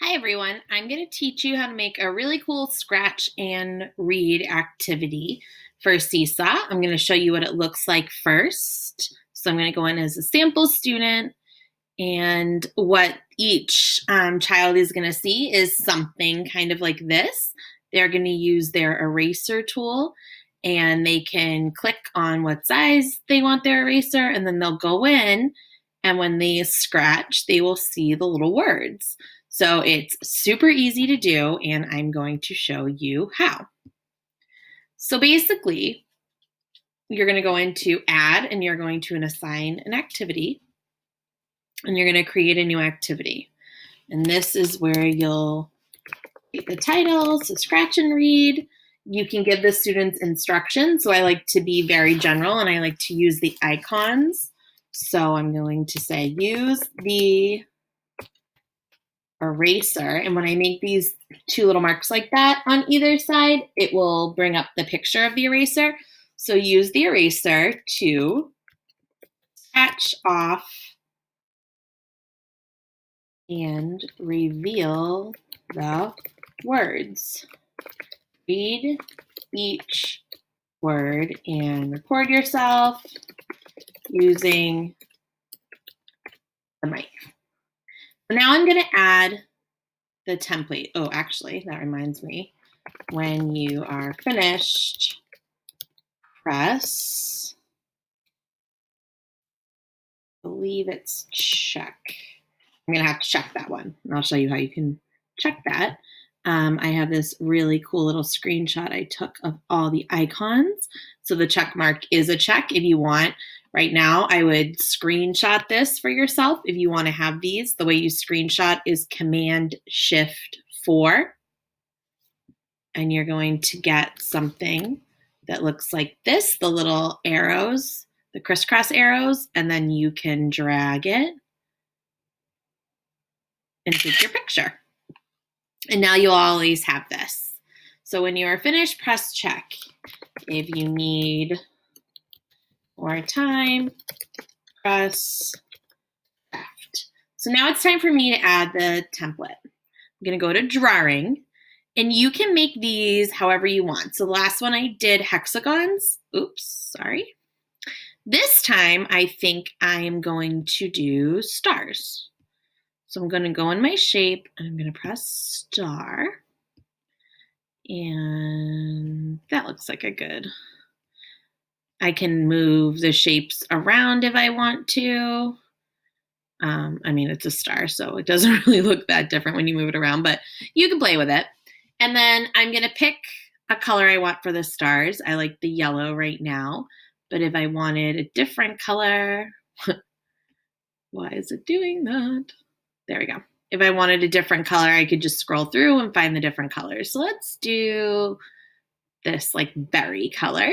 Hi everyone, I'm going to teach you how to make a really cool scratch and read activity for Seesaw. I'm going to show you what it looks like first. So I'm going to go in as a sample student, and what each child is going to see is something kind of like this. They're going to use their eraser tool, and they can click on what size they want their eraser, and then they'll go in, and when they scratch, they will see the little words. So it's super easy to do, and I'm going to show you how. So basically, you're going to go into add, and you're going to assign an activity, and you're going to create a new activity. And this is where you'll create the title, so scratch and read. You can give the students instructions. So I like to be very general, and I like to use the icons. So I'm going to say use the eraser, and when I make these two little marks like that on either side, it will bring up the picture of the eraser. So use the eraser to scratch off and reveal the words. Read each word and record yourself using the mic. So now I'm going to add the template. Oh, actually, that reminds me. When you are finished, press, I believe it's check. I'm going to have to check that one, and I'll show you how you can check that. I have this really cool little screenshot I took of all the icons. So the check mark is a check if you want. Right now, I would screenshot this for yourself if you want to have these. The way you screenshot is Command-Shift-4. And you're going to get something that looks like this, the little arrows, the crisscross arrows, and then you can drag it and take your picture. And now you'll always have this. So when you are finished, press check. If you need more time, press left. So now it's time for me to add the template. I'm going to go to drawing, and you can make these however you want. So the last one I did hexagons. Oops, sorry. This time I think I am going to do stars. So I'm going to go in my shape, and I'm going to press star. And that looks like a good. I can move the shapes around if I want to. I mean, it's a star, so it doesn't really look that different when you move it around, but you can play with it. And then I'm going to pick a color I want for the stars. I like the yellow right now, but if I wanted a different color, why is it doing that? There we go. If I wanted a different color, I could just scroll through and find the different colors. So let's do this like berry color.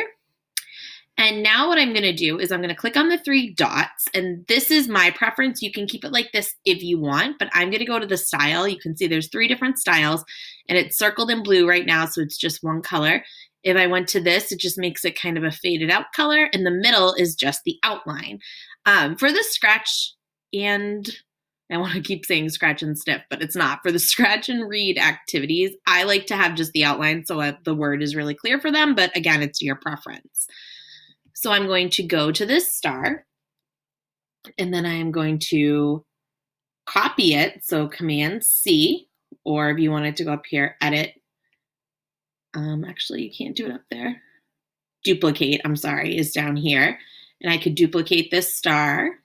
And now what I'm going to do is I'm going to click on the three dots, and this is my preference. You can keep it like this if you want, but I'm going to go to the style. You can see there's three different styles, and it's circled in blue right now, so it's just one color. If I went to this, it just makes it kind of a faded out color, and the middle is just the outline. For the scratch and I want to keep saying scratch and sniff, but it's not. For the scratch and read activities, I like to have just the outline so the word is really clear for them, but again, it's your preference. So I'm going to go to this star, and then I am going to copy it. So Command-C, or if you wanted to go up here, edit. Actually, you can't do it up there. Duplicate, I'm sorry, is down here. And I could duplicate this star,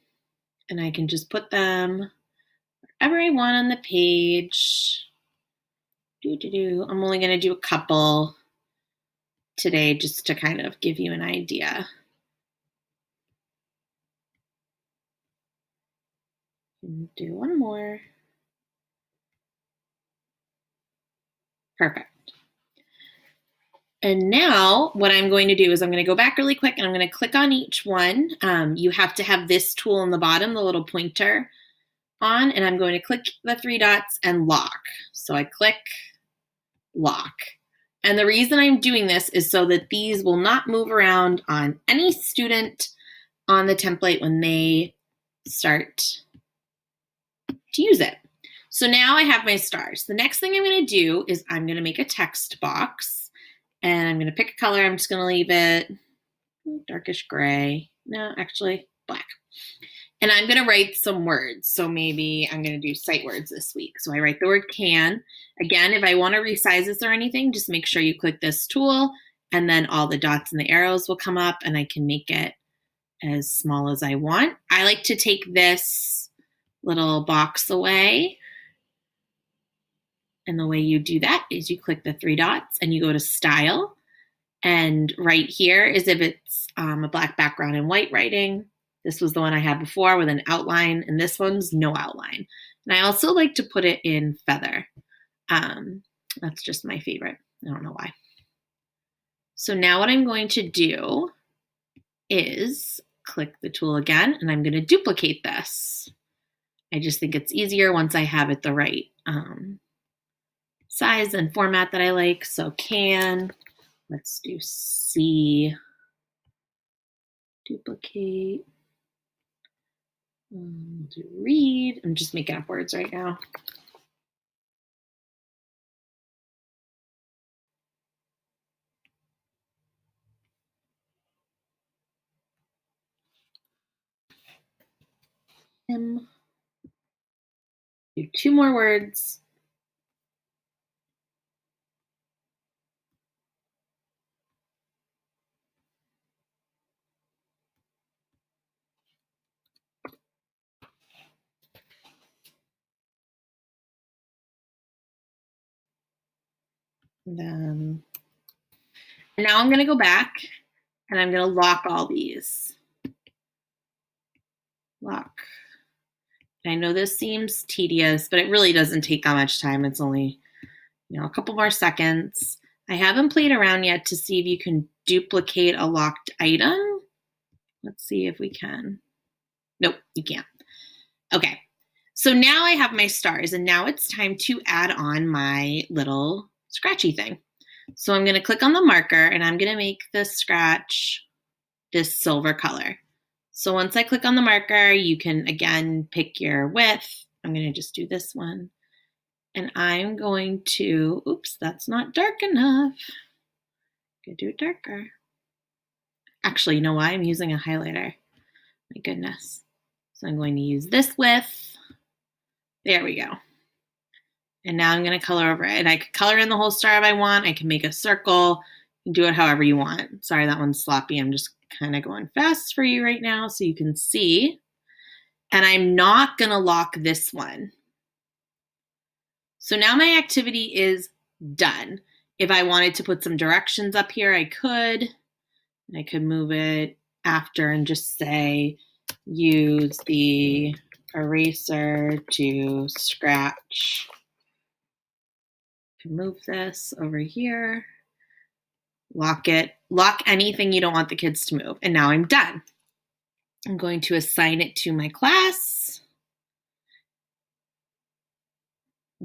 and I can just put them wherever I want on the page. I'm only going to do a couple today just to kind of give you an idea. Do one more. Perfect. And now what I'm going to do is I'm going to go back really quick, and I'm going to click on each one. You have to have this tool on the bottom, the little pointer on, and I'm going to click the three dots and lock. So I click lock. And the reason I'm doing this is so that these will not move around on any student on the template when they start to use it. So now I have my stars. The next thing I'm going to do is I'm going to make a text box, and I'm going to pick a color. I'm just going to leave it darkish gray. No, actually black. And I'm going to write some words. So maybe I'm going to do sight words this week. So I write the word can. Again, if I want to resize this or anything, just make sure you click this tool, and then all the dots and the arrows will come up, and I can make it as small as I want. I like to take this little box away. And the way you do that is you click the three dots and you go to Style. And right here is if it's a black background and white writing. This was the one I had before with an outline, and this one's no outline. And I also like to put it in feather. That's just my favorite. I don't know why. So now what I'm going to do is click the tool again, and I'm going to duplicate this. I just think it's easier once I have it the right size and format that I like. So can, let's do C, duplicate, we'll do read. I'm just making up words right now. Do 2 more words. And now I'm going to go back and I'm going to lock all these. Lock. I know this seems tedious, but it really doesn't take that much time. It's only, a couple more seconds. I haven't played around yet to see if you can duplicate a locked item. Let's see if we can. Nope, you can't. Okay, so now I have my stars, and now it's time to add on my little scratchy thing. So I'm going to click on the marker, and I'm going to make the scratch this silver color. So once I click on the marker, you can, again, pick your width. I'm going to just do this one. And I'm going to, oops, that's not dark enough. I'm going to do it darker. Actually, you know why? I'm using a highlighter. My goodness. So I'm going to use this width. There we go. And now I'm going to color over it. And I could color in the whole star if I want. I can make a circle. You can do it however you want. Sorry, that one's sloppy. I'm just kind of going fast for you right now so you can see. And I'm not going to lock this one. So now my activity is done. If I wanted to put some directions up here, I could. I could move it after and just say, use the eraser to scratch. I can move this over here. Lock it. Lock anything you don't want the kids to move. And now I'm done. I'm going to assign it to my class.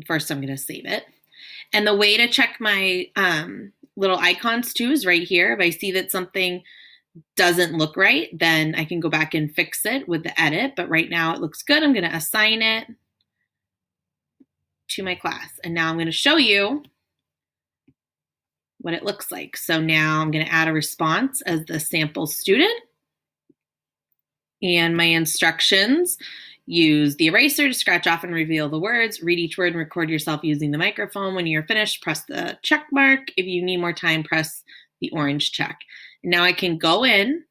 First, I'm going to save it. And the way to check my little icons too is right here. If I see that something doesn't look right, then I can go back and fix it with the edit. But right now it looks good. I'm going to assign it to my class. And now I'm going to show you what it looks like. So now I'm going to add a response as the sample student. And my instructions, use the eraser to scratch off and reveal the words. Read each word and record yourself using the microphone. When you're finished, press the check mark. If you need more time, press the orange check. And now I can go in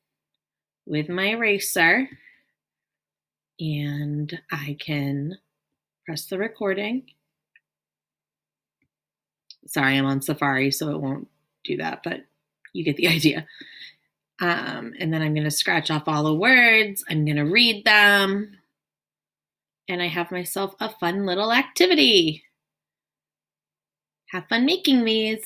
with my eraser and I can press the recording. Sorry, I'm on Safari, so it won't do that, but you get the idea. And then I'm going to scratch off all the words. I'm going to read them. And I have myself a fun little activity. Have fun making these.